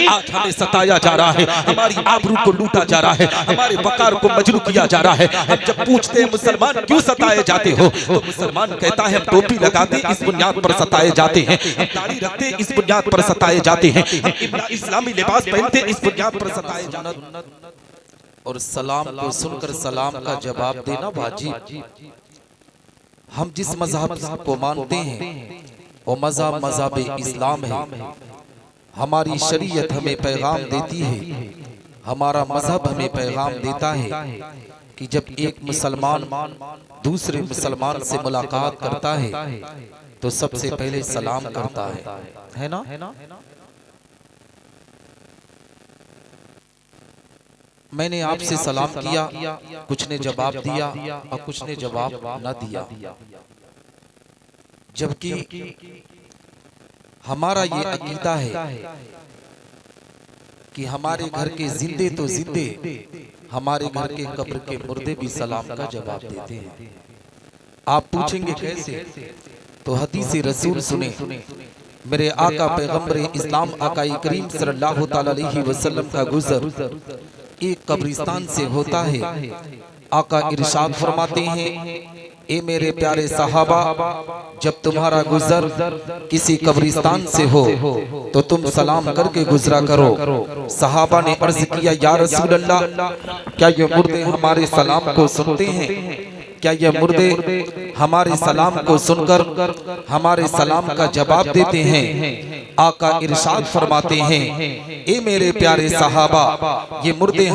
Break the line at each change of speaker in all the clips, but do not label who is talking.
आज हमें सताया जा रहा है, हमारी आबरू को लूटा जा रहा है, हमारे वकार को मजरू किया जा रहा है। हम जब पूछते हैं मुसलमान क्यों सताए जाते हो, तो मुसलमान कहता है हम टोपी लगाते इस बुनियाद पर सताए जाते हैं, हम दाढ़ी रखते इस बुनियाद पर सताए जाते हैं, हम इस्लामी लिबास पहनते इस बुनियाद पर सताए जाते। और सलाम को सुनकर सलाम का जवाब देना वाजिब। हम जिस मजहब को मानते हैं वो मजहब मजहब इस्लाम है। हमारी शरीयत हमें पैगाम देती है, हमारा मजहब हमें पैगाम देता है कि जब एक मुसलमान दूसरे मुसलमान से मुलाकात करता है तो सबसे पहले सलाम करता है ना? मैंने आपसे सलाम किया, कुछ ने जवाब दिया और कुछ ने जवाब न दिया, जबकि हमारा ये अकीदा है कि हमारे घर के जिंदे तो जिंदे, हमारे घर के कब्र के मुर्दे भी सलाम का जवाब देते हैं। आप पूछेंगे कैसे, तो हदीस रसूल सुने। मेरे आका पैगंबर इस्लाम आकाई करीम सल्लल्लाहु अलैहि वसल्लम का गुजर एक कब्रिस्तान से होता है। आका इरशाद फरमाते हैं, ए मेरे प्यारे सहाबा, जब तुम्हारा गुजर किसी कब्रिस्तान से हो तो तुम सलाम करके गुजरा करो। सहाबा ने अर्ज किया, या रसूल अल्लाह, क्या ये मुर्दे हमारे सलाम को सुनते हैं? क्या ये मुर्दे हमारे सलाम को सुनकर हमारे सलाम का जवाब देते हैं? आका इरशाद फरमाते हैं, ए मेरे प्यारे सहाबा, ये मुर्दे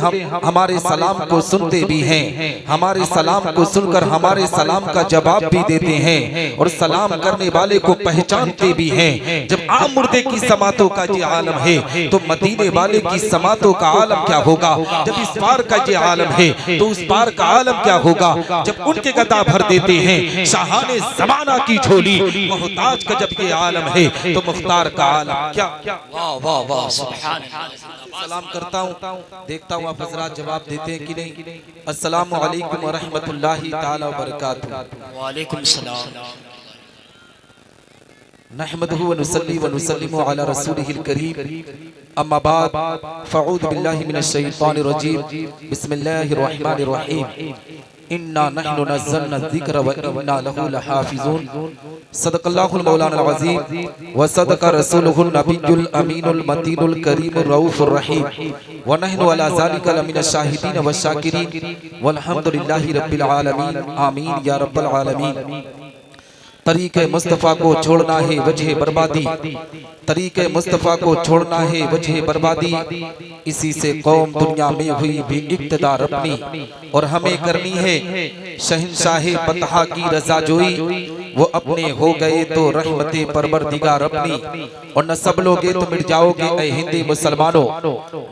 हमारे सलाम को सुनते भी हैं, हमारे सलाम को सुनकर हमारे सलाम का जवाब भी देते हैं और सलाम करने वाले को पहचानते भी हैं। जब आम मुर्दे की समातों का ये आलम है तो मदीने वाले की समातों का आलम क्या होगा? जब इस पार का ये आलम है तो उस पार का आलम क्या होगा? जब उनके गदा भर देते हैं शाहाने ज़माना की झोली, मोहताज का जब ये आलम है तो मुख्तार का आलम क्या? वाह वाह वाह, सुभान अल्लाह। सलाम करता हूँ, देखता हूँ आप हजरात जवाब देते हैं कि नहीं। अस्सलामु अलैकुम व रहमतुल्लाहि ताला व बरकातुहू।
वालेकुम सलाम।
नहमदुहु व नुसल्ली व नुसल्लिमु अला रसूलिहिल करीम, अम्मा बाद, फ़अऊज़ु बिल्लाहि मिनश शैतानिर रजीम, बिस्मिल्लाहिर रहमानिर रहीम। इन्ना नहनु नज़्ज़लना ज़िक्र व इन्ना लहु लहाफ़िज़ून। सदक़ल्लाहुल मौलाना अज़ीम व सदक़ रसूलुहुन नबियुल अमीनुल मतीनुल करीमुर रऊफ़ुर रहीम व नहनु अला ज़ालिका लमिनश शाहिदीन व शाकिरीन वल्हम्दुलिल्लाहि रब्बिल आलमीन। आमीन या रब्बल आलमीन। तरीक़े मुस्तफ़ा को छोड़ना है वजह बर्बादी, तरीक़े मुस्तफ़ा को छोड़ना है वजह बर्बादी। इसी से कौम दुनिया में हुई भी इक़्तिदार अपनी, और हमें करनी है शहंशाहे बतहा की रज़ा जोई। वो अपने हो गए तो रहमते परवरदिगार अपनी, और न सब लोगे तो मिट जाओगे ऐ हिंदी मुसलमानों,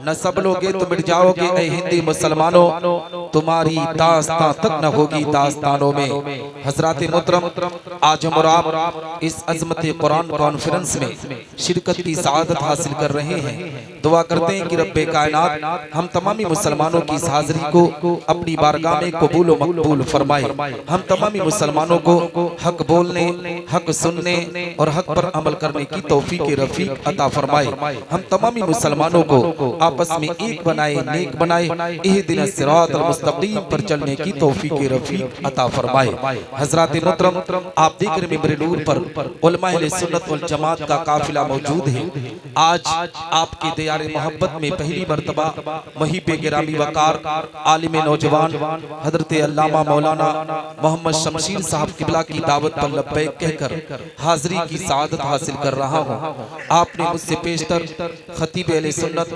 न सब लोगे तो मिट जाओगे ऐ हिंदी मुसलमानों, तुम्हारी दास्तां तक न होगी दास्तानों में। हज़रात मोहतरम, आज हम और आप इस अज़मत कुरान कॉन्फ्रेंस में शिरकत की सआदत हासिल कर रहे हैं। दुआ करते हैं कि रब्बे कायनात हम तमामी मुसलमानों की इस हाज़िरी को अपनी बारगाह में कबूल व मकबूल फरमाए। हम तमामी मुसलमानों को हक बोलने, हक सुनने और हक पर अमल करने की तौफीक रफीक अता फरमाए। हम तमामी मुसलमानों को आपस में एक बनाए, नेक बनाए, इहदिना सिरातल मुस्तकीम पर चलने की तौफीक रफीक अता फरमाए। हज़रात मोहतरम, आप देख रहे मिंबर नूर पर उलमाए अहले सुन्नत वल जमात का काफिला मौजूद है। आज आपके दियारे मोहब्बत में पहली मर्तबा मुहिब्बे गिरामी वकार आलिम नौजवान हजरत अल्लामा मौलाना मोहम्मद शमशीर साहब किबला की दावत पर लब्बैक कहकर हाजिरी की सआदत हासिल कर रहा हूँ। आपने मुझसे पेशतर खतीब अहले सुन्नत,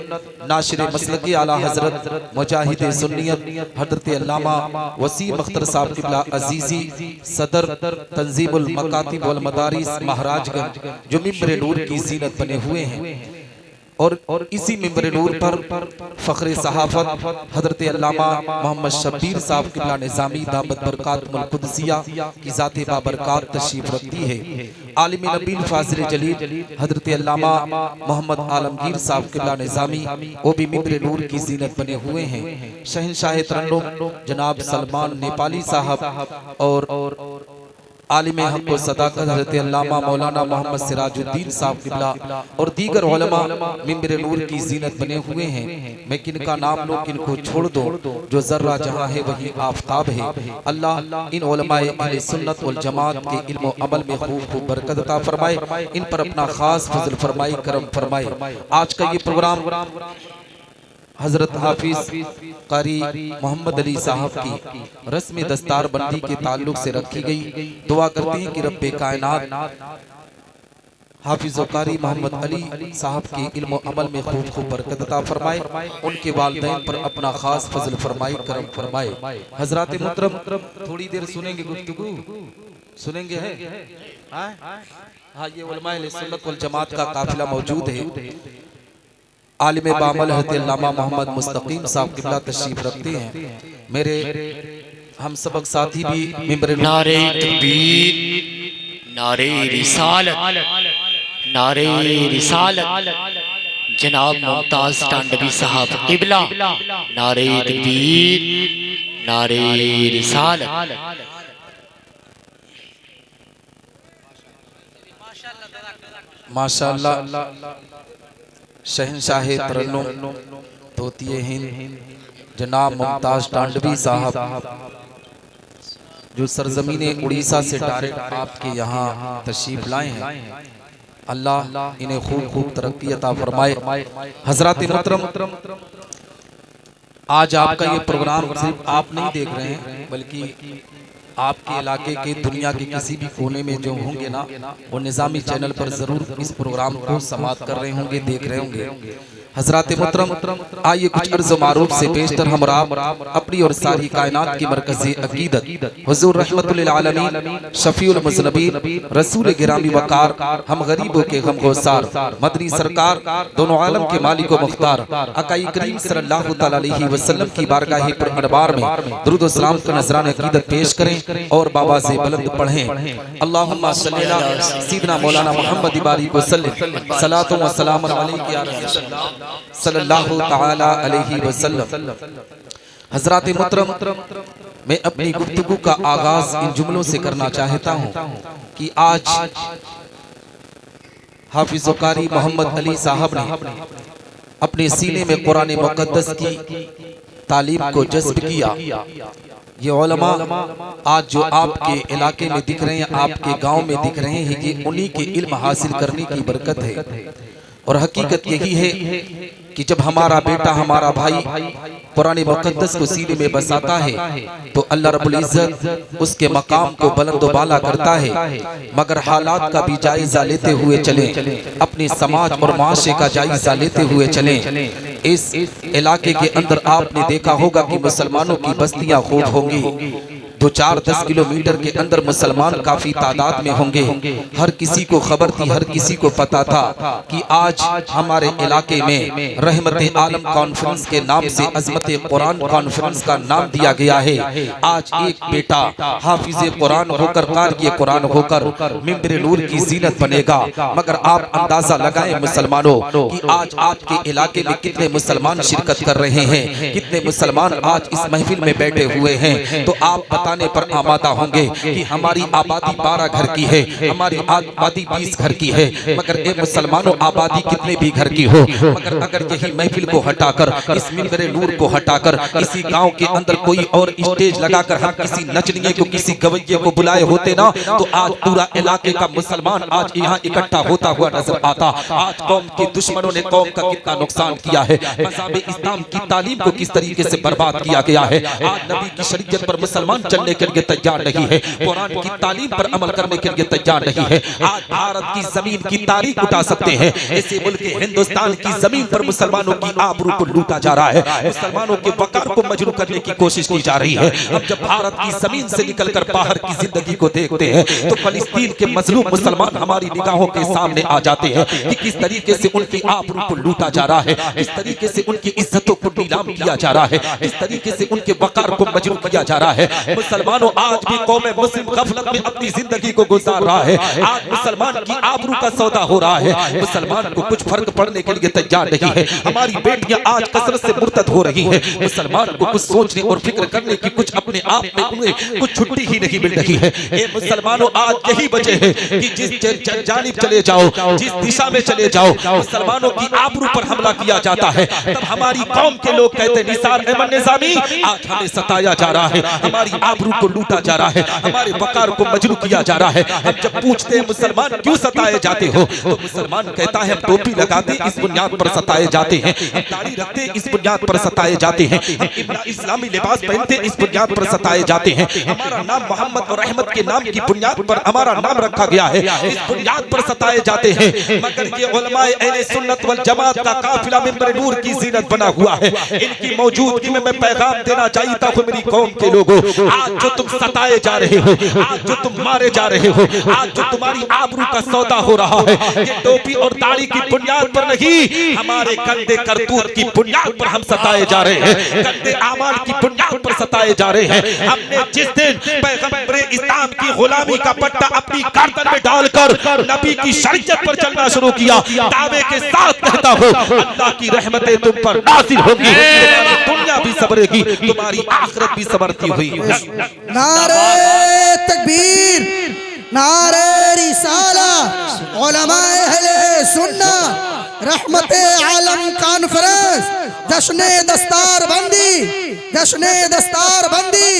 नाशिर मसलकी आला हजरत मुजाहिद सुन्नियत हजरत अल्लामा वसीम अख्तर साहब किबला अजीजी सदर तंजीमुल मकातिब वल मदारिस महाराजगंज, जो मिंबर नूर की जीनत बने हुए हैं, और इसी मिंबर नूर पर फ़ख्रे सहाफ़त हज़रत अल्लामा मोहम्मद शब्बीर साहब किबला निज़ामी दामत बरकातुहुल कुद्सिया की ज़ात बाबरकात तशरीफ़ रखती है। आलिम नबील फ़ाज़िल जलील हज़रत अल्लामा मोहम्मद आलमगीर साहब किबला निज़ामी, वो भी मिंबर नूर की जीनत बने हुए हैं। शहंशाह तरन्नुम जनाब सलमान नेपाली साहब और आलिम हक़ व सदाकत हज़रत अल्लामा मौलाना मोहम्मद सिराजुद्दीन साहब क़िबला और दीगर उलमा मिंबर नूर की ज़ीनत बने हुए हैं। मैं किनका नाम लूँ किनको छोड़ दो, जो ज़र्रा जहाँ है वही आफताब है। अल्लाह इन उलमाए अहले सुन्नत वल जमात के इल्म व अमल में खूब खूब बरकत अता फरमाए, इन पर अपना खास फजल फरमाए, करम फरमाए। आज का ये प्रोग्राम हजरत हाफिज कारी मोहम्मद अली साहब की रस्म दस्तार बंदी के ताल्लुक से रखी गई। दुआ करते हैं कि रब्बे कायनात हाफिज कारी मोहम्मद अली साहब के इल्म व अमल में खूब खूब बरकत अता फरमाए, उनके वालिदैन पर अपना खास फजल फरमाए, करम फरमाए। हजरात मुहतरम थोड़ी देर सुनेंगे, गुफ्तगू सुनेंगे है। हाँ, ये उलमा अहले सुन्नत वल जमात का काफिला मौजूद है। आलिम बामल हज़रत अल्लामा मोहम्मद मुस्तकीम साहब क़िबला तशरीफ रखते हैं। मेरे हम सबक साथी भी मिंबर
नारे तकबीर, नारे रिसालत, नारे रिसालत, जनाब मुमताज टांडवी साहब क़िबला, नारे तकबीर, नारे रिसालत।
माशाअल्लाह शहंशाह तरन्नुम तोतिए हिंद जनाब मुमताज टांडवी साहब, जो सरजमीने उड़ीसा से डायरेक्ट आपके यहाँ तशरीफ लाए हैं। अल्लाह इन्हें खूब खूब तरक्की अता फरमाए। हजरात मोहतरम, आज आपका ये प्रोग्राम सिर्फ आप नहीं देख रहे हैं, बल्कि आपके इलाके के दुनिया के किसी भी कोने में जो होंगे ना, वो निज़ामी चैनल पर जरूर इस प्रोग्राम को समाप्त कर रहे होंगे, देख रहे होंगे। हजरात मोहतरम, आइए कुछ अर्ज़ मारूफ से पेशतर हम अपनी और सारी कायनात की मरकज़ी अक़ीदत हुज़ूर रहमतुल आलमीन शफ़ीउल मुज़नबीन रसूल गिरामी वक़ार हम गरीबों के गमगोसार मदनी सरकार दोनों आलम के मालिक व मुख्तार आक़ाई करीम सल्लल्लाहु तआला अलैहि वसल्लम की बारगाह पर अनवार में दुरूद व सलाम का नज़राना अक़ीदत पेश करें और बाबा से बुलंद पढ़ें। अल्लाहुम्मा सल्लि अला सय्यिदना मौलाना मुहम्मद बारिक वसल्लम सलातो व सलाम अलैका या रसूलल्लाह सल्लल्लाहु तआला अलैहि वसल्लम। हज़रात मोहतरम, मैं अपनी गुफ्तगू का आगाज इन जुमलों से करना चाहता हूँ कि आज हाफिज कारी मोहम्मद अली साहब ने अपने सीने में कुरान मुक़द्दस की तालीम को जज्ब किया। ये उलमा आज जो आपके इलाके में दिख रहे हैं, आपके गांव में दिख रहे हैं, ये उन्हीं के इल्म हासिल करने की बरकत है। और हकीकत यही है कि जब हमारा बेटा, हमारा भाई कुरान मुक़द्दस को सीने में बसाता है तो अल्लाह रब्बुल इज़्ज़त उसके मकाम को बुलंद व बाला करता है। मगर हालात का भी जायजा लेते हुए चलें, अपने समाज और माशरे का जायजा लेते हुए चलें। इस इलाके के अंदर आपने देखा होगा कि मुसलमानों की बस्तियां खूब होंगी, 2-4-10 किलोमीटर के अंदर मुसलमान काफी तादाद में होंगे। हर किसी को खबर थी, हर किसी को पता था कि आज हमारे इलाके में रहमत आलम कॉन्फ्रेंस के नाम से अजमत कुरान कॉन्फ्रेंस का नाम दिया गया है। आज एक बेटा हाफिज कुरान होकर, कारी कुरान होकर मिंबर नूर की जीनत बनेगा। मगर आप अंदाजा लगाएं मुसलमानों कि आज आपके इलाके में कितने मुसलमान शिरकत कर रहे हैं, कितने मुसलमान आज इस महफिल में बैठे हुए हैं। तो आप बताने पर आमादा होंगे कि हमारी आबादी 12 घर की है, हमारी आबादी 20 घर की है। मगर ए मुसलमानों, आबादी कितने भी घर की हो, मगर अगर यही महफिल को हटाकर, इस मिंबर नूर को हटाकर किसी गांव के अंदर कोई और स्टेज लगाकर हम किसी नचनिए को, किसी गवैये को बुलाए होते ना, तो आज पूरा इलाके का मुसलमान आज यहाँ इकट्ठा होता हुआ नजर आता। आज कौम के दुश्मनों ने कौम का कितना नुकसान किया है, मज़हब इस्लाम की तालीम को किस तरीके से बर्बाद किया गया है। आज नबी की शरीयत पर मुसलमान चलने के लिए तैयार नहीं है, कुरान की तालीम पर अमल करने के लिए तैयार नहीं है। आज भारत की जमीन की तारीख उठा सकते हैं, ऐसे मुल्क हिंदुस्तान की जमीन पर मुसलमानों की आबरू को लूटा जा रहा है, मुसलमानों के वकार को मजरू करने की कोशिश की जा रही है। अब जब भारत की जमीन से निकलकर बाहर की जिंदगी को देखते हैं तो फलस्तीन के मजलूम मुसलमान हमारी निगाहों के सामने आ जाते हैं कि किस तरीके से उनकी आबरू को लूटा जा रहा है, किस तरीके से उनकी इज्जतों को नीलाम किया जा रहा है, किस तरीके से उनके वकार को मजरू किया जा रहा है। मुसलमानों आज भी कौम मुस्लिम गफलत में अपनी जिंदगी को गुजार रहा है। आज मुसलमान की आबरू का सौदा हो रहा है। मुसलमान को कुछ फर्क पड़ने के लिए तैयार नहीं है। हमारी बेटियां आज कसरत से मुर्तद हो रही है। मुसलमान को कुछ सोचने और फिक्र करने की कुछ अपने आप में उन्हें कुछ छुट्टी ही नहीं मिल रही है। ये मुसलमानों आज यही वजह है कि जिस जानिब चले जाओ, जिस दिशा में चले जाओ, मुसलमानों की आबरू पर हमला किया जाता है। तब हमारी कौम के लोग कहते हैं निसार अहमद निजामी आज हमें सताया जा रहा है, हमारी आबरू को लूटा जा रहा है, हमारे वकार को मजरू किया जा रहा है। हम जब पूछते हैं मुसलमान क्यों सताए जाते हो, तो मुसलमान कहता है हम टोपी लगाते इस बुनियाद पर सताए जाते हैं, हम दाढ़ी रखते इस बुनियाद पर सताए जाते हैं, हम इस्लामी लिबास पहनते इस बुनियाद पर सताए जाते हैं, हमारा नाम मोहम्मद और अहमद के नाम की बुनियाद पर हमारा नाम रखा गया है, इस बुनियाद पर सताए जाते हैं। मगर ये उलमाए अहले सुन्नत वल जमात का काफिला मिंबर नूर की जीनत बना हुआ है। इनकी मौजूदगी में मैं पैगाम देना चाहता हूँ मेरी कौम के लोगों, आज जो तुम सताए जा रहे हो, आज जो तुम मारे जा रहे हो, आज जो तुम्हारी आबरू का सौदा हो रहा है, ये टोपी और दाढ़ी की बुनियाद पर नहीं, हमारे गंदे करतूत की बुनियाद पर हम सताए जा रहे हैं, गंदे आमाल की बुनियाद पर सताए जा रहे हैं। हमने जिस दिन पैगंबर इस्लाम की गुलामी का पट्टा अपनी गर्दन में डालकर नबी की शरीयत पर चलना शुरू किया, दावे के साथ कहता हूँ अल्लाह की रहमतें तुम पर नाज़िल होगी, तुम्हारी दुनिया भी सबरेगी, तुम्हारी आखिरत भी सबरती हुई।
नारे तकबीर, नारे रिसाला, उलमाए अहले सुन्नत रहमते आलम कॉन्फ्रेंस, जश्ने दस्तार बंदी, जश्ने दस्तार बंदी,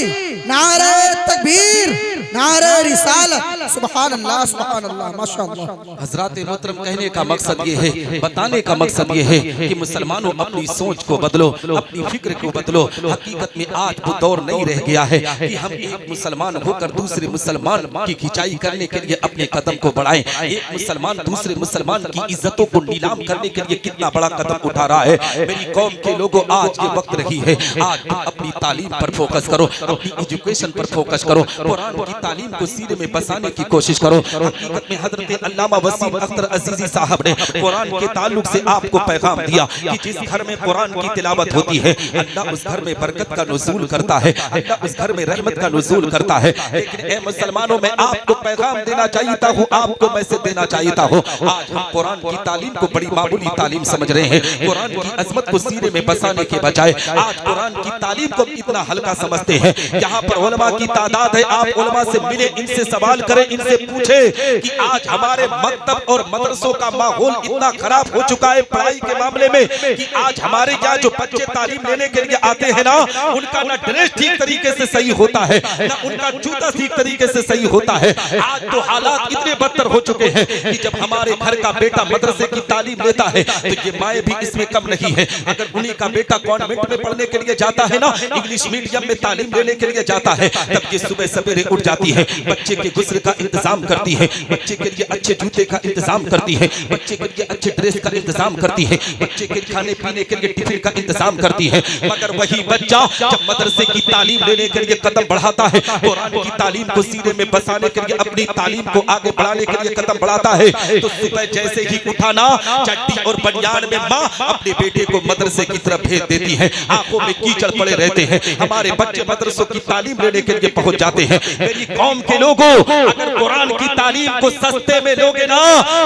नारे तकबीर, नारे रिसालत, सुभान अल्लाह, सुभान अल्लाह, माशाअल्लाह।
हजरात मोहतरम, कहने का मकसद ये है, बताने का मकसद ये है कि मुसलमानों अपनी सोच को बदलो, अपनी फिक्र को बदलो। हकीकत में आज वो दौर नहीं रह गया है कि हम एक मुसलमान होकर दूसरे मुसलमान की खिंचाई करने के लिए अपने कदम को बढ़ाएं। एक मुसलमान दूसरे मुसलमान की इज्जतों को नीलाम करने के लिए कितना बड़ा कदम उठा रहा है। मेरी कौम के लोगों, आज ये वक्त रही है, आज तुम अपनी तालीम पर फोकस करो, अपनी एजुकेशन पर फोकस करो, कुरान की तालीम को सीने में बसाने की कोशिश करो। हकीकत में हजरत अल्लामा वसीम अख्तर अजीजी साहब ने कुरान के ताल्लुक से आपको पैगाम दिया कि जिस घर में कुरान की तिलावत होती है अल्लाह उस घर में बरकत का नुज़ूल करता है, अल्लाह उस घर में रहमत का नुज़ूल करता है। लेकिन ए मुसलमानों, मैं आपको पैगाम देना चाहता हूँ, आपको मैसेज देना चाहता हूँ। आज हम कुरान की तालीम को बड़ी मामूली तालीम समझ रहे हैं, कुरान की अजमत को सीने में बसाने के बजाय आज कुरान की तालीम को इतना हल्का समझते हैं। यहाँ पर उलमा की तादाद है, आप उलमा से मिले, इनसे सवाल करें, इनसे पूछे कि आज हमारे मकतब और मदरसों का माहौल इतना खराब हो चुका है पढ़ाई के मामले में कि आज हमारे यहाँ जो बच्चे तालीम लेने के लिए आते हैं ना, उनका ना ड्रेस ठीक तरीके से सही होता है, ना उनका जूता ठीक तरीके से सही होता है। आज तो हालात इतने बदतर हो चुके हैं कि जब हमारे घर का बेटा मदरसे की तालीम लेता है तो ये माएँ भी इसमें कम नहीं है। अगर उन्हीं का बेटा कॉन्वेंट में पढ़ने के लिए जाता है ना, इंग्लिश मीडियम में तालीम लेने के लिए जाता है, तब ये सुबह सवेरे उठ जाती है, बच्चे के गुस्ल का इंतजाम करती है, बच्चे के लिए अच्छे जूते का इंतजाम करती है, बच्चे के लिए अच्छे ड्रेस का इंतजाम करती है, बच्चे के खाने पीने के लिए टिफिन का इंतजाम करती है। मगर वही बच्चा जब मदरसे की तालीम लेने के लिए कदम बढ़ाता है, कुरान की तालीम को सीने में बसाने के लिए, अपनी तालीम को आगे बढ़ाने के लिए कदम बढ़ाता है, तो सुबह जैसे ही उठाना चड्डी और बनियान में माँ अपने बेटे को मदरसे की तरफ भेज देती है। आंखों में कीचड़ पड़े रहते हैं, हमारे बच्चे मदरसों की तालीम लेने के लिए पहुंच जाते हैं। मेरी कौम के लोगों, अगर कुरान की तालीम को सस्ते में लोगे ना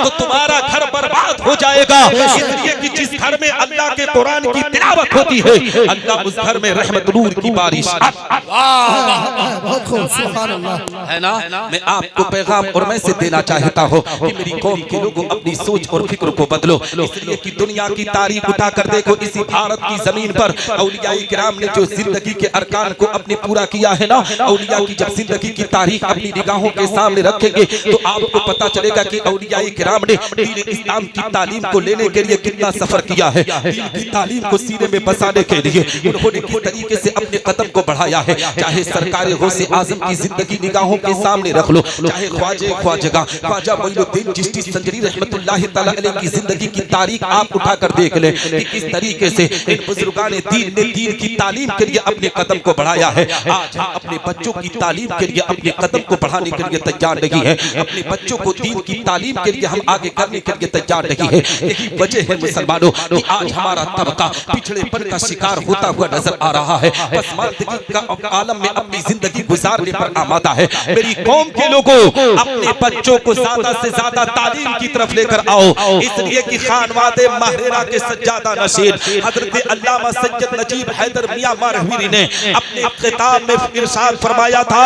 तो तुम्हारा घर बर्बाद हो जाएगा। इसलिए कि जिस घर में अल्लाह के कुरान की तिलावत होती है, अल्लाह उस घर में रहमत नूर की बारिश।
बहुत खूब, सुभान अल्लाह,
है ना। मैं आपको पैगाम और मैसेज देना चाहता हूँ कि मेरी कौम के लोगों अपनी सोच और फिक्र को बदलो। इसलिए कि दुनिया की तारीख उठा कर देखो, इसी भारत की जमीन पर औलिया किराम ने जो जिंदगी के अरकान को अपने पूरा किया है ना, औलिया की जब जिंदगी की तारीख अपनी निगाहों के सामने रखेंगे तो आपको पता चलेगा कि औलिया किराम ने दीन इस्लाम की तालीम को लेने के लिए कितना सफर किया है, दीन की तालीम को सीने में बसाने के लिए उन्होंने किस तरीके से अपने कदम को बढ़ाया है। चाहे सरकार गौसे आजम की जिंदगी निगाहों के सामने रख लो, चाहे ख्वाजा मोइनुद्दीन चिश्ती संजरी रहमतुल्लाहि तआला अलैह की जिंदगी की तारीख आप उठा कर देख ले कि किस तरीके से इन बुजुर्गान दीन ने दीन की तालीम के लिए अपने कदम को बढ़ाया है। आज हम अपने बच्चों की तालीम के लिए, अपने अपने कदम को बढ़ाने के लिए तैयार नहीं है, अपने बच्चों को दीन की तालीम के लिए हम आगे करने के लिए तैयार नहीं है। यही वजह है मुसलमानों कि आज हमारा तबका पिछड़ेपन का शिकार होता हुआ नजर आ रहा है, पसमानदगी का आलम में अपनी जिंदगी गुजारने पर आमादा है। मेरी कौम के लोगों, अपने बच्चों को ज्यादा से ज्यादा तालीम की तरफ लेकर आओ, इसलिए कि खानवादे माहिरा के सज्जादा नशीर हजरत अल्लामा सैयद नजीब हैदर मियां मारहवीरी ने अपने खिताब में इरशाद फरमाया था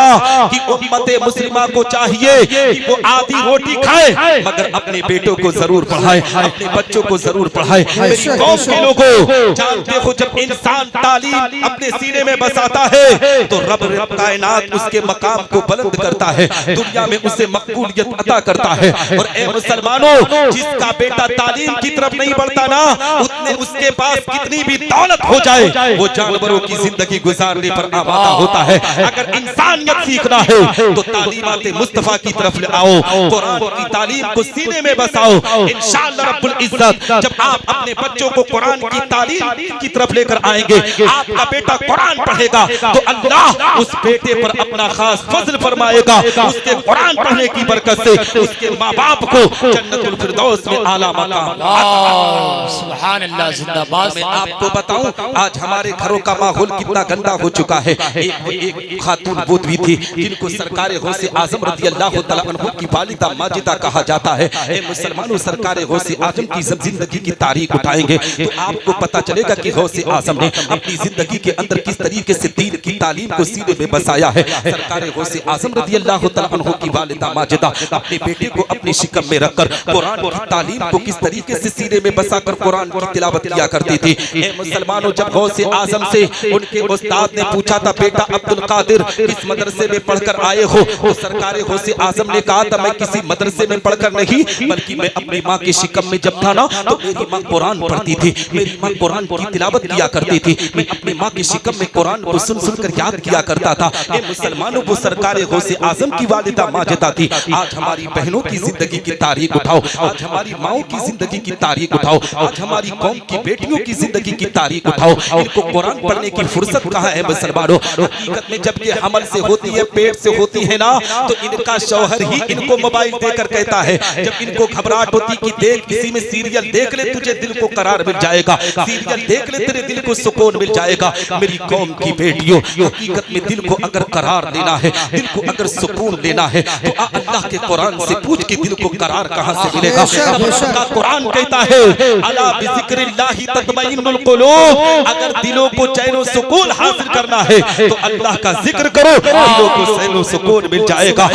कि उम्मते मुस्लिमा को चाहिए कि वो आधी रोटी खाए मगर अपने बेटों को जरूर पढ़ाए, अपने बच्चों को जरूर पढ़ाए। मेरी कौम के लोगों, जानते हो जब इंसान तालीम अपने सीने में बसाता है तो रब कायनात उसके मकाम को बुलंद करता है, दुनिया में उसे मकबूलियत अता करता है। और ए मुसलमानों, जिसका बेटा तालीम की तरफ नहीं बढ़ता ना, उतने उसके पास कितनी भी दौलत हो जाए वो जानवरों की जिंदगी गुजारने पर आमादा होता है। अगर इंसानियत सीखना है तो तालीमात मुस्तफा की तरफ ले आओ, कुरान की तालीम को सीने में बसाओ। इंशाअल्लाह रब्बुल इज्जत जब आप अपने बच्चों को कुरान की तालीम की तरफ लेकर आएंगे, आपका बेटा कुरान पढ़ेगा तो अल्लाह उस बेटे पर अपना खास फजल फरमाएगा। उसके कुरान पढ़ने की बरकत से उसके माँ बाप को जन्नतुल फिरदौस में आला मकाम।
सुभान अल्लाह, जिंदाबाद।
मैं आपको बताऊं आज हमारे घरों का माहौल कितना गंदा हो चुका है। एक खातून वो भी थी जिनको सरकार गौसे आजम रज़ी अल्लाह तआला अन्हु की वालिदा माजिदा कहा जाता है। ए मुसलमानों, सरकार गौसे आजम की जिंदगी की तारीख उठाएंगे तो आपको पता चलेगा कि गौसे आजम ने अपनी जिंदगी के अंदर किस तरीके से दीन की तालीम को सीने में बसाया है। सरकार गौसे आजम रज़ी अल्लाह तआला अन्हु की वालिदा माजिदा अपने बेटे को अपने शिकम में रखकर कुरान की तालीम को किस तरीके से सीने में बसाकर कुरान की तिलावत किया करती थी। ए मुसलमानों, जब गौसे आजम से उनके उस्ताद ने पूछा था बेटा अब्दुल कादिर किस मदरसे में पढ़कर आए हो, तो सरकार गौसे आजम ने कहा था मैं किसी मदरसे में पढ़कर नहीं बल्कि मैं अपनी माँ के शिकम में जब था ना तो मेरी माँ कुरान पढ़ती थी, मेरी माँ कुरान की तिलावत किया करती थी, मैं अपनी माँ के शिकम में कुरान को सुन सुनकर याद किया करता था। ए मुसलमानों, वो सरकार गौसे आजम की वालिदा माजिदा थी। आज हमारी बहनों की जिंदगी की तारीख उठाओ, आज हमारी माओ की जिंदगी की तारीख उठाओ, आज हमारी कौम की बेटियों की जिंदगी की तारीख उठाओ। इनको कुरान पढ़ने की फुर्सत कहाँ है मुसलमानों? हकीकत में जब ये हमल से होती है, पेट से होती है ना, तो इनका शौहर ही इनको मोबाइल देकर कहता है, जब इनको घबराहट होती कि देख किसी में सीरियल देख ले तुझे दिल को करार मिल जाएगा, सीरियल देख ले तेरे दिल को सुकून मिल जाएगा। मेरी कौम की बेटियों, हकीकत में दिल को अगर करार देना है, दिल को अगर सुकून लेना है तो अल्लाह के कुरान से पूछ के दिल को करार कहाँ से मिलेगा? का कुरान कहता है अला बिज़िक्रिल्लाहि तत्मइन्नुल कुलूब, अगर दिलों को चैन और सुकून हासिल करना है तो अल्लाह का जिक्र करो, दिलों को चैन और सुकून मिल जाएगा।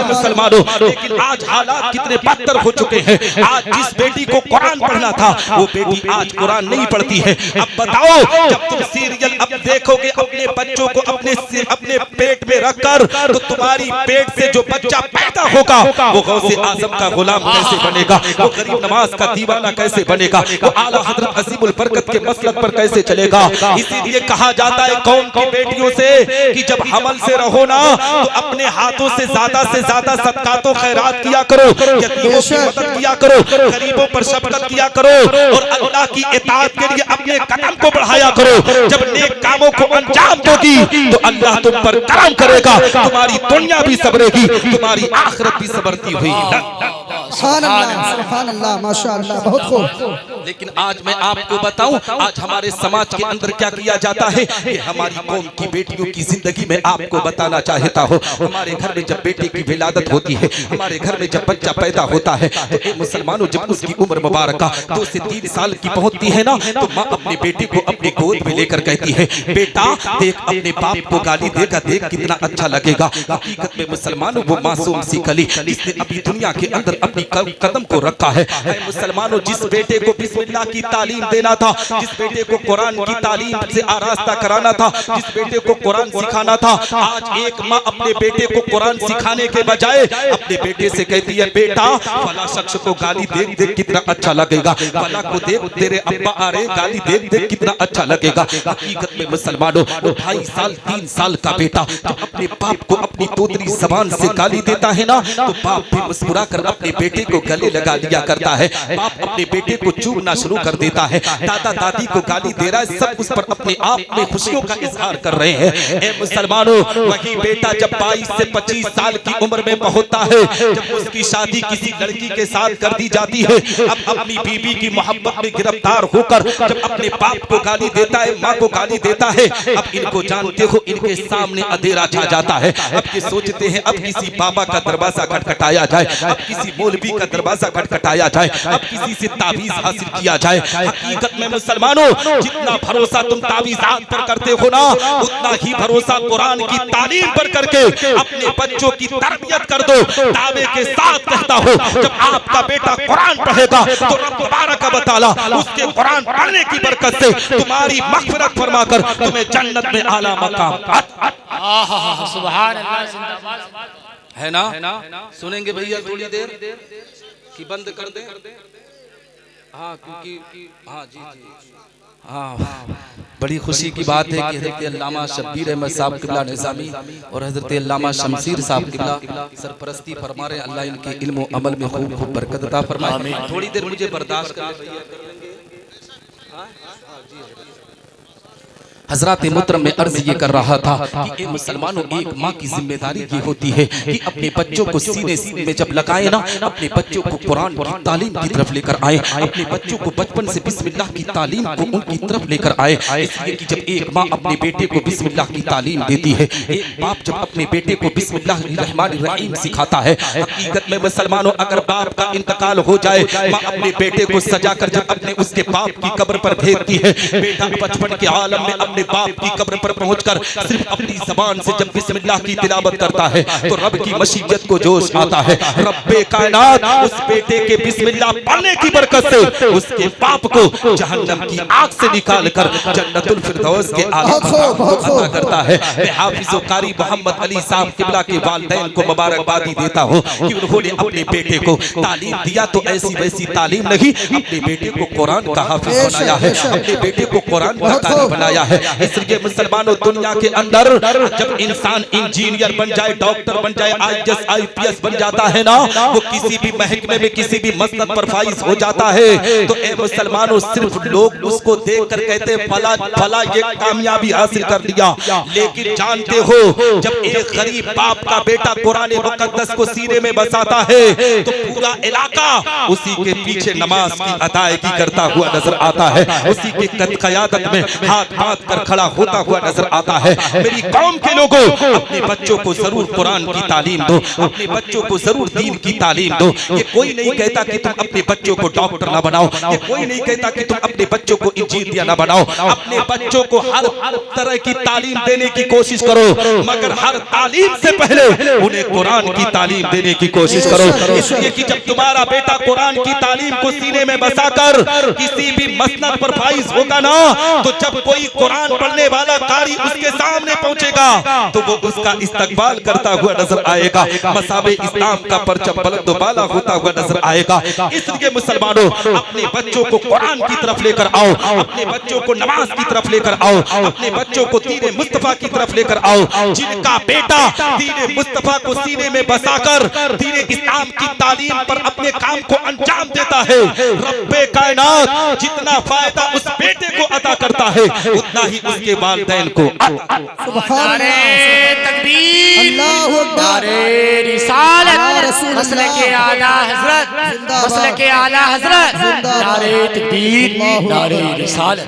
मुसलमानों, लेकिन आज हालात कितने बदतर हो चुके हैं। आज जिस बेटी को कुरान पढ़ना था वो बेटी आज कुरान नहीं पढ़ती है। अब बताओ, जब तुम सीरियल अब देखोगे अपने बच्चों को अपने पेट में रखकर तो तुम्हारी पेट से जो बच्चा पैदा होगा वो गौसे आजम का गुलाम कैसे बनेगा, वो गरीब नवाज का दीवाना कैसे बनेगा, वो आला हजरत अजीमुल बरकत के मसलक पर कैसे चलेगा। इसीलिए कहा जाता है कौम की बेटियों से कि जब हमल से रहो ना तो अपने हाथों से ज्यादा सदकात व खैरात किया करो, यतीमों की मदद किया करो, गरीबों पर शफकत किया करो और अल्लाह की इताअत के लिए अपने कदम को बढ़ाया करो। जब नेक कामों को अंजाम दोगी तो अल्लाह तुम पर करम करेगा, तुम्हारी दुनिया भी सबरेगी, तुम्हारी आखिरत भी सबरती हुई।
सुभान अल्लाह, माशाअल्लाह, बहुत खूब।
लेकिन आज मैं आपको बताऊं, आज हमारे समाज के अंदर क्या किया जाता है, ये हमारी कौम की बेटियों की जिंदगी में आपको बताना चाहता हूं। हमारे घर में जब बेटे की विलादत होती है, हमारे घर में जब बच्चा पैदा होता है तो ये मुसलमानों जब उसकी उम्र मुबारक 2 से 3 साल की पहुंचती है ना तो माँ अपने बेटे को अपनी गोद में लेकर कहती है बेटा देख अपने बाप को गाली देगा, देख कितना अच्छा लगेगा। हकीकत में मुसलमानों वो मासूम सी कली जिसने अभी दुनिया के अंदर अपनी कदम को रखा है। मुसलमानों, जिस बेटे को बिस्मिल्लाह की तालीम देना था, जिस बेटे को कुरान की तालीम से आरास्ता कराना था, जिस बेटे को कुरान सिखाना था, आज एक माँ अपने बेटे को कुरान सिखाने के बजाय अपने बेटे से कहती है बेटा फला शख्स को गाली देख देख कितना अच्छा लगेगा, फला को देख तेरे अब्बा आ रहे गाली देख देख कितना अच्छा लगेगा। हकीकत में मुसलमानों, 2.5 साल 3 साल का बेटा जो अपने बाप को अपनी तोतरी जबान से गाली देता है ना तो बाप भी मुस्कुरा कर अपने बेटे को गले लगा लिया करता है, बाप अपने बेटे को चूमना शुरू कर देता है, दादा दादी को गाली दे रहा है, सब उस पर अपने आप में खुशियों का इजहार कर रहे हैं। ए मुसलमानों, वही बेटा जब 22 से 25 साल की उम्र में पहुंचता है, जब उसकी शादी किसी लड़की के साथ कर दी जाती है, अब अपनी बीवी की मोहब्बत में गिरफ्तार होकर जब अपने बाप को गाली देता है, माँ को गाली देता है, अब इनको जानते हो इनके सामने अंधेरा छा जाता है। अब ये सोचते हैं अब किसी बाबा का दरवाजा खटखटाया जाए, अब किसी मौलवी का दरवाजा खटखटाया जाए, अब किसी से ताबीज हासिल किया जाए। हकीकत में मुसलमानों, जितना भरोसा तुम ताबीज़ात पर करते हो ना, उतना ही भरोसा कुरान की तालीम पर करके अपने बच्चों की तरबियत कर दो। दावे के साथ कहता हूँ, जब आपका बेटा कुरान पढ़ेगा तो रब तबारक व तआला उसके कुरान पढ़ने की बरकत से तुम्हारी मग़फ़िरत फरमाकर तुम्हें जन्नत में आला मकाम।
सुभान अल्लाह, जिंदाबाद
है ना? सुनेंगे भैया थोड़ी देर कि बंद कर दें? हाँ, क्योंकि हाँ जी जी हाँ, बड़ी खुशी की बात है कि हज़रत अल्लामा शब्बीर अहमद साहब क़िबला निज़ामी और हज़रत अल्लामा शमसीर साहब क़िबला सरपरस्ती फरमा रहे। अल्लाह इनके इल्म व अमल में खूब खूब बरकत अता फरमाए। थोड़ी देर मुझे बर्दाश्त कर हजरत मुहतरम में अर्ज ये कर रहा था कि मुसलमानों, एक माँ की जिम्मेदारी ये होती है कि अपने बच्चों को सीने में जब लगाए ना, अपने बच्चों को कुरान की तालीम की तरफ लेकर आए, अपने बच्चों को बचपन से बिस्मिल्लाह की तालीम को उनकी तरफ लेकर आए। इसलिए कि जब एक माँ अपने बेटे को बिस्मिल्लाह की तालीम देती है, एक बाप जब अपने बेटे को बिस्मिल्लाह रहमान रहीम सिखाता है, हकीकत में मुसलमानों, अगर बाप का इंतकाल हो जाए, माँ अपने बेटे को सजाकर जब अपने उसके बाप की कब्र पर भेजती है, बेटा बचपन के आलम में अपने बाप की कब्र पर पहुंचकर सिर्फ अपनी जबान से जब बिस्मिल्लाह की तिलावत करता है तो रब की मशीयत को जोश आता है। रब्बे कायनात उस बेटे के बिस्मिल्लाह पढ़ने की बरकत से उसके बाप को जहन्नम की आग से निकालकर जन्नतुल फिरदौस के आला अता करता है। मैं हाफिज़ व कारी मोहम्मद अली साहब क़िबला के वालिदैन को मुबारकबादी देता हूँ कि उन्होंने अपने बेटे को तालीम दिया तो ऐसी वैसी तालीम नहीं, अपने बेटे को कुरान का हाफिज बनाया है, अपने बेटे को कुरान का कारी बनाया है। इसलिए मुसलमानों, दुनिया के अंदर जब इंसान इंजीनियर बन जाए, डॉक्टर बन जाए, IAS IPS बन जाता है ना, वो किसी भी महकमे में किसी भी मसनद पर फाइज हो जाता है, तो ए मुसलमानों, सिर्फ लोग उसको देखकर कहते फला फला ये कामयाबी हासिल कर लिया। लेकिन जानते हो, जब एक गरीब बाप का बेटा कुरान मुकद्दस को सीने में बसाता है तो पूरा इलाका उसी के पीछे नमाज की अदायगी करता हुआ नजर आता है, उसी के क़यादत में हाथ बांध कर खड़ा होता हुआ नजर आता है। मेरी कौम के लोगों, अपने बच्चों को जरूर कुरान की तालीम दो, अपने बच्चों को जरूर दीन की तालीम दो। ये कोई नहीं कहता कि तुम अपने बच्चों को डॉक्टर ना बनाओ, ये कोई नहीं कहता कि तुम अपने बच्चों को इंजीनियर ना बनाओ। अपने बच्चों को हर तरह की तालीम देने की कोशिश करो, मगर हर तालीम से पहले उन्हें कुरान की तालीम देने की कोशिश करो। इसलिए कि जब तुम्हारा बेटा कुरान की तालीम को सीने में बसाकर किसी भी मसनद पर फाइज होगा ना, तो जब कोई कुरान पढ़ने वाला कारी उसके सामने पहुंचेगा तो वो उसका इस्तकबाल करता हुआ नजर आएगा, मसाबे इस्लाम का परचम बुलंद बाला होता हुआ नजर आएगा। इसलिए मुसलमानों, अपने बच्चों को कुरान की तरफ लेकर आओ, अपने बच्चों को नमाज की तरफ लेकर आओ, अपने बच्चों को दीन मुस्तफा की तरफ लेकर आओ। जिनका बेटा दीन मुस्तफा को सीने में बसाकर दीन इस्लाम की तालीम पर अपने काम को अंजाम देता है, रब्बे कायनात जितना फायदा उस बेटे को अता करता है उतना ही उसके वालिदैन को।
नारे तकबीर, नारे रिसालत, मसलके आला हजरत, मसलके आला हजरत, नारे तकबीर, नारे रिसालत।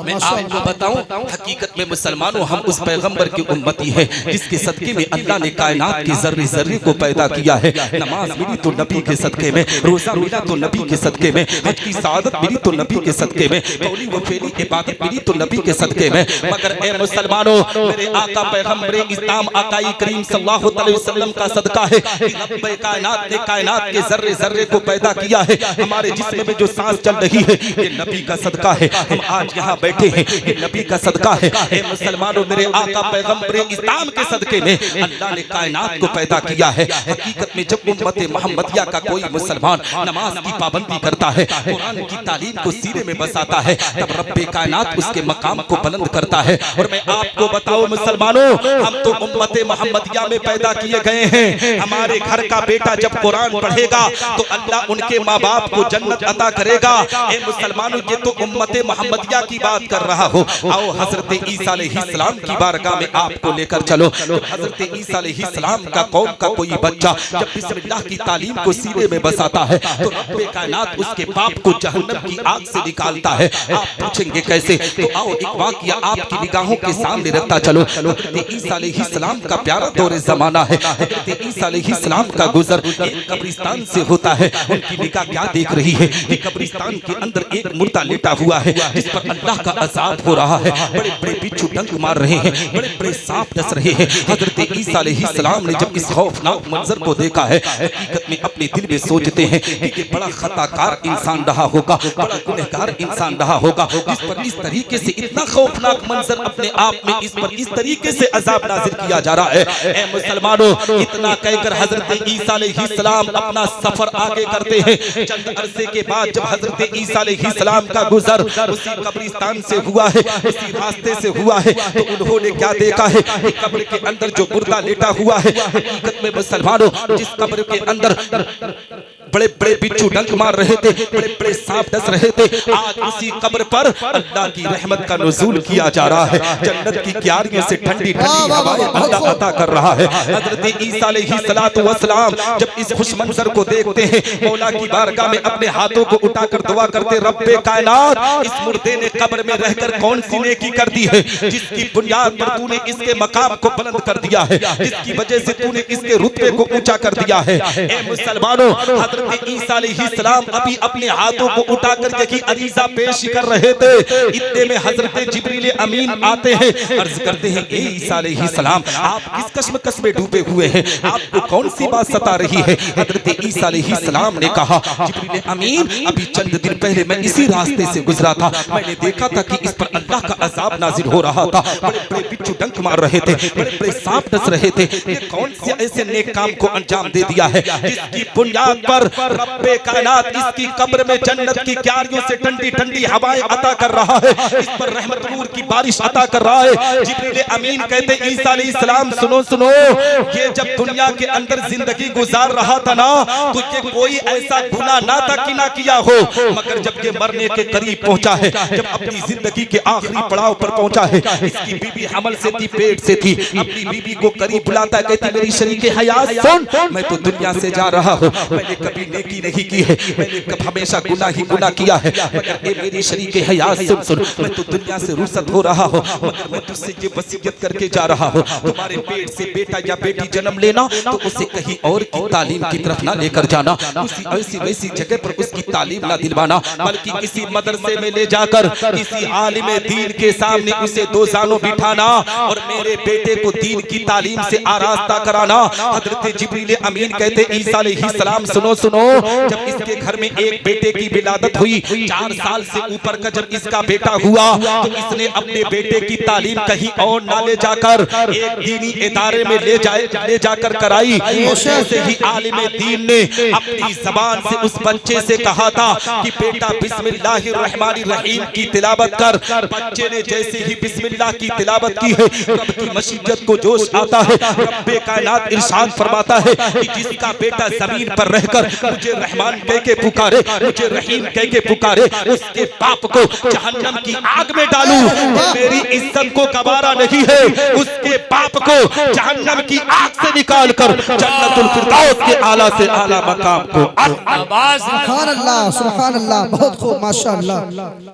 मैं आपको बताऊं, हकीकत में मुसलमानों, हम उस पैगंबर की उम्मती है जिसके सदके में अल्लाह ने कायनात के जर्रे जर्रे को पैदा किया है। नमाज मिली तो नबी के सदके में, रोजा मिला तो नबी के सदके में, हज की सादत मिली तो नबी के सदके में, कौली व फेली इबादत मिली तो नबी के सदके में। मगर ए मुसलमानों, मेरे आका पैगंबर इस्लाम आकाई करीम सल्लल्लाहु अलैहि वसल्लम का सदका है कि रब्बे कायनात ने कायनात के जर्रे जर्रे को पैदा किया है। हमारे जिस्म में जो सांस चल रही है ये नबी का सदका है, हम आज यहाँ बैठे हैं ये नबी का सदका है। ए मुसलमानों, मेरे आका पैगंबर इस्लाम के सदके में अल्लाह ने कायनात को पैदा किया है। हकीकत में जब उम्मत मोहम्मदिया का कोई मुसलमान नमाज की पाबंदी करता है, कुरान की तालीम को सीने में बसाता है, तब रब्बे कायनात उसके मकाम को बुलंद करता है। और मैं आपको बताऊं मुसलमानों, हम तो उम्मत मोहम्मदिया में पैदा किए गए हैं। हमारे घर का बेटा जब कुरान पढ़ेगा तो अल्लाह उनके माँ बाप को जन्नत अता करेगा। ए मुसलमानों, ये तो उम्मत मोहम्मदिया की बात कर रहा हो। आओ हजरत ईसा अलैहिस्सलाम की बारगाह में आपको लेकर चलो। हजरत ईसा अलैहिस्सलाम का कौम का कोई बच्चा जब बिस्मिल्लाह की तालीम को सीने में बसाता है तो रब्बे कायनात उसके बाप को जहन्नम की आग से निकालता है। आप पूछेंगे कैसे? तो आओ एक वाकया आपकी निगाहों के सामने रखता चलो। हजरत ईसा अलैहिस्सलाम का प्यारा दौरे जमाना है। हजरत ईसा अलैहिस्सलाम का गुजर एक कब्रिस्तान से होता है। उनकी निगाह क्या देख रही है कि कब्रिस्तान के अंदर एक मुर्दा लेटा हुआ है जिस पर अल्लाह का अज़ाब हो रहा है। बड़े बड़े बिच्छू डंक मार रहे हैं, बड़े बड़े सांप डस रहे हैं। हजरत ईसा अलैहिस्सलाम ने जब इस खौफनाक मंजर को देखा है, हकीकत में अपने दिल में सोचते हैं कि ये बड़ा खताकार इंसान रहा होगा, बड़ा गुनहगार इंसान रहा होगा, जिस पर इस तरीके से इतना खौफनाक मंजर अपने आप में इस पर इस तरीके से अज़ाब नाज़िल किया जा रहा है। ए मुसलमानों, इतना कहकर हजरत ईसा अलैहिस्सलाम अपना सफर आगे करते हैं। चंद अरसे के बाद जब हजरत ईसा अलैहिस्सलाम का गुजर उसी कब्रिस्तान से हुआ है, उसी रास्ते से हुआ है, तो उन्होंने क्या देखा है कि कब्र के अंदर जो मुर्दा लेटा हुआ है, हकीकत में मुसलमानों जिस कब्र के अंदर बड़े बड़े बिच्छू डंक मार रहे थे, बड़े बड़े सांप डस रहे थे, आज उसी कब्र पर अल्लाह की रहमत का नुज़ूल किया जा रहा है। जन्नत की क्यारियों से ठंडी ठंडी हवाएं अल्लाह अता कर रहा है। हजरत ईसा अलैहिस्सलातु वस्सलाम जब इस खुश मंजर को देखते हैं, मौला की बारगाह में अपने हाथों को उठाकर दुआ करते, रब्बे कायनात, इस मुर्दे ने कब्र में रहकर कौन सी नेकी कर दी है जिसकी बुनियाद पर तूने इसके मकाम को बुलंद कर दिया है, जिसकी वजह से तूने इसके रुतबे को ऊंचा कर दिया है। ए मुसलमानों, हजरत ईसा अलैहिस्सलाम अभी अपने हाथों को उठाकर यही अरीज़ा पेश कर रहे थे, इतने में हजरत जिब्रील अमीन आते हैं, अर्ज करते हैं, ए ईसा अलैहिस्सलाम, आप किस कश्मकश में डूबे हुए हैं, आपको कौन सी बात सता रही है? हजरत ईसा अलैहिस्सलाम ने कहा, जिब्रील अमीन, अभी चंद दिन पहले मैं इसी रास्ते से गुजरा था, मैंने देखा था कि इस पर अल्लाह का अज़ाब नाज़िल हो रहा था, बड़े बड़े बिच्छू डंक मार रहे थे, बड़े बड़े सांप डस रहे थे। ये कौन से ऐसे नेक काम को अंजाम दे दिया है जिसकी बुनियाद पर रब्बे कायनात इसकी कब्र में जन्नत की क्यारियों से ठंडी ठंडी हवाएं अता कर रहा है, इस पर रहमत नूर की बारिश अता कर रहा है। जिब्रील अमीन कहते, ईसा अलैहिस्सलाम सुनो सुनो, ये जब दुनिया के अंदर जिंदगी गुजार रहा था ना, तो ये कोई ऐसा गुनाह ना था कि ना किया हो, मगर जब ये मरने के करीब पहुंचा है, जब अपनी जिंदगी के आखिरी पड़ाव पर पहुंचा है, इसकी बीबी हमल से थी, पेट से थी, अपनी बीबी को करीब बुलाता है, कहती, मेरी शरीके हयात सुन, मैं तो दुनिया से जा रहा हूँ, मैंने कभी नेकी नहीं की है, मैंने हमेशा गुनाह ही गुनाह किया है, मगर ए मेरी शरीके हयात सुन सुन, मैं तो दुनिया से रुखसत हो रहा हूँ, मगर मैं तुझसे ये वसीयत करके जा रहा हूँ, तुम्हारे पेट से बेटा या बेटी जन्म लेना तो उसे कहीं और की तालीम की तरफ ना लेकर जाना, उसी ऐसी वैसी जगह पर उसकी तालीम ना दिलवाना, बल्कि किसी मदरसे में ले जाकर किसी आलिम दीन के सामने उसे दो जानों बिठाना और मेरे बेटे को दीन की तालीम से आरास्ता कराना। हजरत जिब्रील अमीन कहते, ईसा अलैहिस्सलाम सुनो सुनो, जब इसके घर में एक बेटे की विलादत हुई, 4 साल से ऊपर का जब इसका बेटा हुआ, तो इसने अपने बेटे की तालीम कहीं और ना ले जाकर एक दीनी इदारे में ले जाकर कराई। जैसे ही आलिम दीन ने अपनी जबान से उस बच्चे से कहा था कि बेटा बिस्मिल्लाहिर्रहमानिर्रहीम की तिलावत कर, बच्चे ने जैसे ही बिस्मिल्लाह की तिलावत की है, रब की मशीयत को जोश आता है। रब्बे कायनात इरशाद फरमाता है कि जिसका बेटा जमीन पर रहकर मुझे रहमान कह के पुकारे, मुझे रहीम कह के पुकारे, उसके बाप को जहन्नम की आग में डालूं, मेरी इज्जत को गवारा नहीं है, उसके बाप को जहन्नम की आग से निकाल कर जन्नतुल फिरदौस के आला से आला मकाम को।
सुभान अल्लाह, बहुत खूब, माशाअल्लाह।